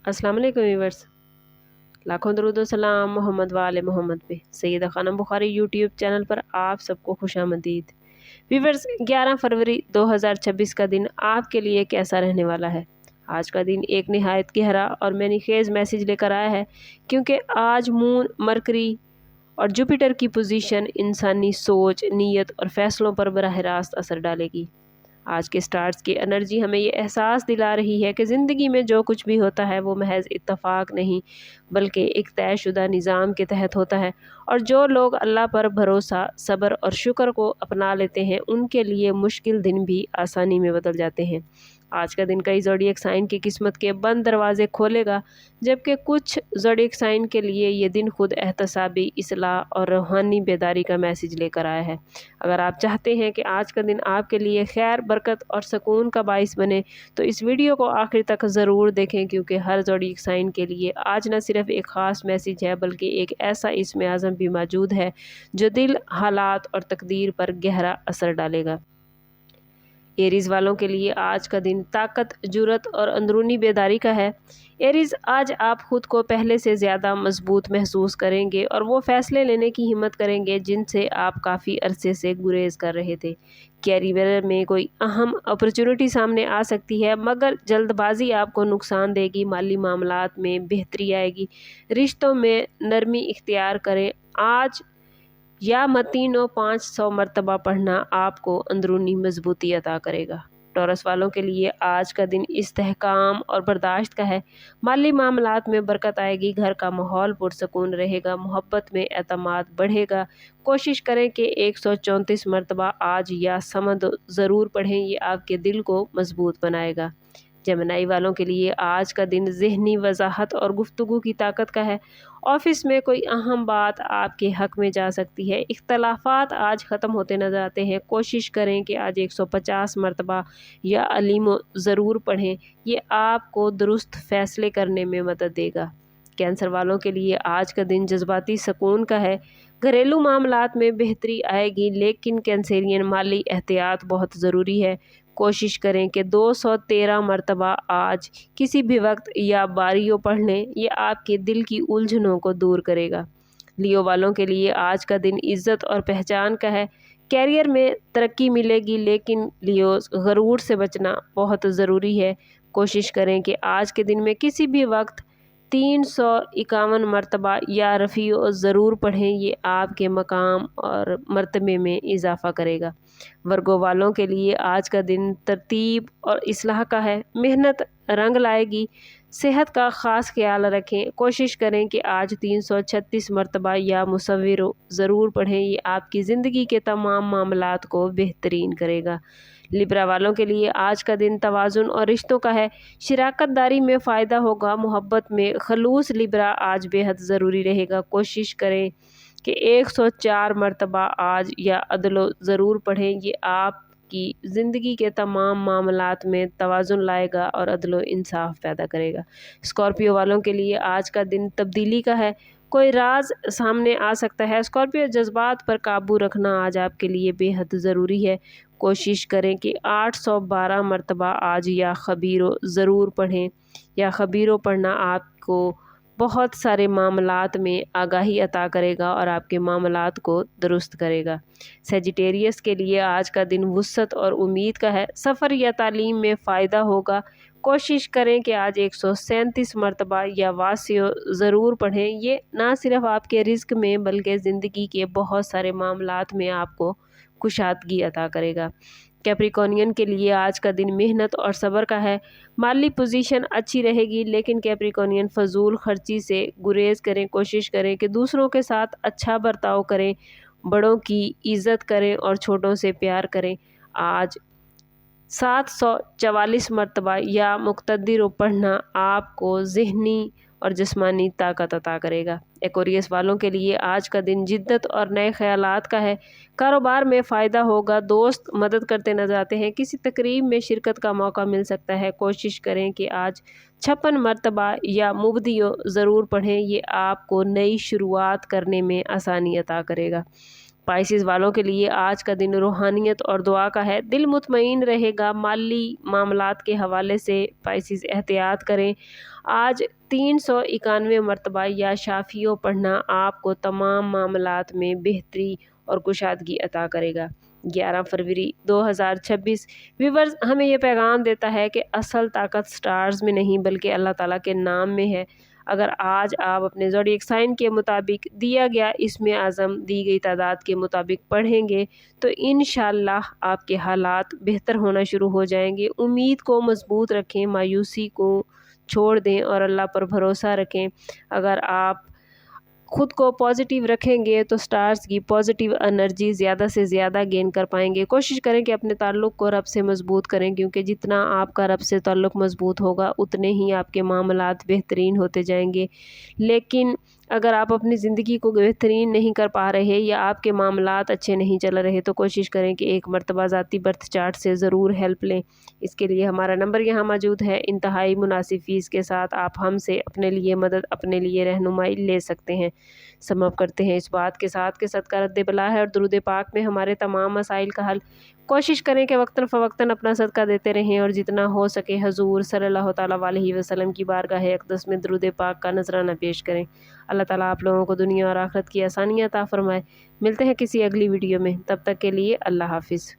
अस्सलाम वालेकुम व्यूअर्स, लाखों दरूद व सलाम मोहम्मद वाले मोहम्मद पे। सैयदा खानम बुखारी यूट्यूब चैनल पर आप सबको खुशामदीद। व्यूअर्स, 11 फरवरी 2026 का दिन आपके लिए कैसा रहने वाला है? आज का दिन एक निहायत गहरा और मैनीखेज मैसेज लेकर आया है, क्योंकि आज मून, मरकरी और जुपिटर की पोजीशन इंसानी सोच, नीयत और फैसलों पर बराह रास्त असर डालेगी। आज के स्टार्स की एनर्जी हमें ये एहसास दिला रही है कि ज़िंदगी में जो कुछ भी होता है वो महज इत्तफाक नहीं, बल्कि एक तयशुदा निज़ाम के तहत होता है। और जो लोग अल्लाह पर भरोसा, सब्र और शुक्र को अपना लेते हैं, उनके लिए मुश्किल दिन भी आसानी में बदल जाते हैं। आज का दिन कई ज़ोडिएक साइन की किस्मत के बंद दरवाजे खोलेगा, जबकि कुछ ज़ोडिएक साइन के लिए ये दिन खुद एहतसाबी, इस्लाह और रूहानी बेदारी का मैसेज लेकर आया है। अगर आप चाहते हैं कि आज का दिन आपके लिए खैर, बरकत और सुकून का बाइस बने, तो इस वीडियो को आखिर तक ज़रूर देखें, क्योंकि हर ज़ोडिएक साइन के लिए आज न सिर्फ एक ख़ास मैसेज है, बल्कि एक ऐसा इसमें आज़म भी मौजूद है जो दिल, हालात और तकदीर पर गहरा असर डालेगा। एरीज वालों के लिए आज का दिन ताकत, जुर्रत और अंदरूनी बेदारी का है। एरीज, आज आप खुद को पहले से ज़्यादा मजबूत महसूस करेंगे और वो फैसले लेने की हिम्मत करेंगे जिनसे आप काफ़ी अरसे से गुरेज कर रहे थे। कैरियर में कोई अहम अपॉर्चुनिटी सामने आ सकती है, मगर जल्दबाजी आपको नुकसान देगी। माली मामलात में बेहतरी आएगी। रिश्तों में नरमी इख्तियार करें। आज या मतीनो 500 मरतबा पढ़ना आपको अंदरूनी मजबूती अता करेगा। टॉरस वालों के लिए आज का दिन इस्तेहकाम और बर्दाश्त का है। माली मामलात में बरकत आएगी। घर का माहौल पुरसकून रहेगा। मोहब्बत में एतमाद बढ़ेगा। कोशिश करें कि 134 मरतबा आज या समद ज़रूर पढ़ें, ये आपके दिल को मजबूत बनाएगा। जेमिनी वालों के लिए आज का दिन ज़हनी वजाहत और गुफ्तगू की ताकत का है। ऑफिस में कोई अहम बात आपके हक में जा सकती है। इख्तलाफात आज ख़त्म होते नजर आते हैं। कोशिश करें कि आज 150 मरतबा या अलीमो ज़रूर पढ़ें, ये आपको दुरुस्त फ़ैसले करने में मदद देगा। कैंसर वालों के लिए आज का दिन जज्बाती सुकून का है। घरेलू मामलात में बेहतरी आएगी, लेकिन कैंसेरियन माली एहतियात बहुत ज़रूरी है। कोशिश करें कि 213 मरतबा आज किसी भी वक्त या बारियों पढ़ लें, ये आपके दिल की उलझनों को दूर करेगा। लियो वालों के लिए आज का दिन इज़्ज़त और पहचान का है। कैरियर में तरक्की मिलेगी, लेकिन लियो गरूर से बचना बहुत ज़रूरी है। कोशिश करें कि आज के दिन में किसी भी वक्त 351 मरतबा या रफ़ीओ ज़रूर पढ़ें, ये आपके मकाम और मर्तबे में इजाफ़ा करेगा। वर्गो वालों के लिए आज का दिन तरतीब और इस्लाह का है। मेहनत रंग लाएगी। सेहत का ख़ास ख्याल रखें। कोशिश करें कि आज 336 मरतबा या मुसव्विरो ज़रूर पढ़ें, ये आपकी ज़िंदगी के तमाम मामलात को बेहतरीन करेगा। लिब्रा वालों के लिए आज का दिन तवाज़ुन और रिश्तों का है। शराकत दारी में फ़ायदा होगा। मोहब्बत में खलूस लिब्रा आज बेहद ज़रूरी रहेगा। कोशिश करें कि 104 मरतबा आज या अदलो ज़रूर पढ़ें, ये आपकी ज़िंदगी के तमाम मामलात में तवाज़ुन लाएगा और अदलो इंसाफ पैदा करेगा। स्कॉर्पियो वालों के लिए आज का दिन तब्दीली का है। कोई राज सामने आ सकता है। स्कॉर्पियो, जज्बात पर काबू रखना आज आपके लिए बेहद ज़रूरी है। कोशिश करें कि 812 मरतबा आज या खबीरो ज़रूर पढ़ें, या खबीरो पढ़ना आपको बहुत सारे मामलात में आगाही अता करेगा और आपके मामलात को दुरुस्त करेगा। सेजिटेरियस के लिए आज का दिन वुसअत और उम्मीद का है। सफ़र या तालीम में फ़ायदा होगा। कोशिश करें कि आज 137 मरतबा या वासियो ज़रूर पढ़ें, ये ना सिर्फ आपके रिज़्क में बल्कि ज़िंदगी के बहुत सारे मामलात में आपको कुशादगी अता करेगा। कैप्रिकॉर्नियन के लिए आज का दिन मेहनत और सब्र का है। माली पोजीशन अच्छी रहेगी, लेकिन कैप्रिकॉर्नियन फजूल खर्ची से गुरेज करें। कोशिश करें कि दूसरों के साथ अच्छा बर्ताव करें, बड़ों की इज़्ज़त करें और छोटों से प्यार करें। आज 744 मरतबा या मुक़्तदिर पढ़ना आपको ज़हनी और जिस्मानी ताकत अता करेगा। एक्वेरियस वालों के लिए आज का दिन जिद्दत और नए ख़यालात का है। कारोबार में फ़ायदा होगा। दोस्त मदद करते नजर आते हैं। किसी तकरीब में शिरकत का मौका मिल सकता है। कोशिश करें कि आज 56 मरतबा या मुबदियो ज़रूर पढ़ें, ये आपको नई शुरुआत करने में आसानी अता करेगा। स्पाइसेस वालों के लिए आज का दिन रूहानियत और दुआ का है। दिल मुतमईन रहेगा। माली मामलात के हवाले से स्पाइसेस एहतियात करें। आज 391 मरतबा या शाफियों पढ़ना आपको तमाम मामलात में बेहतरी और कुशादगी अता करेगा। 11 फरवरी 2026 व्यूवर्स हमें ये पैगाम देता है कि असल ताकत स्टार्स में नहीं बल्कि अल्लाह ताला के नाम में है। अगर आज आप अपने ज़ोडिएक साइन के मुताबिक दिया गया इसमें आज़म दी गई तादाद के मुताबिक पढ़ेंगे तो इंशाअल्लाह आपके हालात बेहतर होना शुरू हो जाएंगे। उम्मीद को मजबूत रखें, मायूसी को छोड़ दें और अल्लाह पर भरोसा रखें। अगर आप खुद को पॉजिटिव रखेंगे तो स्टार्स की पॉजिटिव एनर्जी ज़्यादा से ज़्यादा गेन कर पाएंगे। कोशिश करें कि अपने ताल्लुक़ को रब से मजबूत करें, क्योंकि जितना आपका रब से ताल्लुक़ मजबूत होगा उतने ही आपके मामलात बेहतरीन होते जाएंगे। लेकिन अगर आप अपनी ज़िंदगी को बेहतरीन नहीं कर पा रहे या आपके मामलात अच्छे नहीं चल रहे तो कोशिश करें कि एक मरतबा ज़ाती बर्थ चार्ट से ज़रूर हेल्प लें। इसके लिए हमारा नंबर यहाँ मौजूद है। इंतहाई मुनासिब फ़ीस के साथ आप हमसे अपने लिए मदद, अपने लिए रहनुमाई ले सकते हैं। समाप्त करते हैं इस बात के साथ कि सदका रद्द बला है और दुरूद पाक में हमारे तमाम मसाइल का हल। कोशिश करें कि वक्तन फ़वक्तन अपना सदका देते रहें और जितना हो सके हजूर सल्लल्लाहु ताला अलैहि वसल्लम की बारगाह अक़दस में दुरूद पाक का नजराना पेश करें। अल्लाह ताला आप लोगों को दुनिया और आखिरत की आसानियाँ अता फरमाए। मिलते हैं किसी अगली वीडियो में, तब तक के लिए अल्लाह हाफिज़।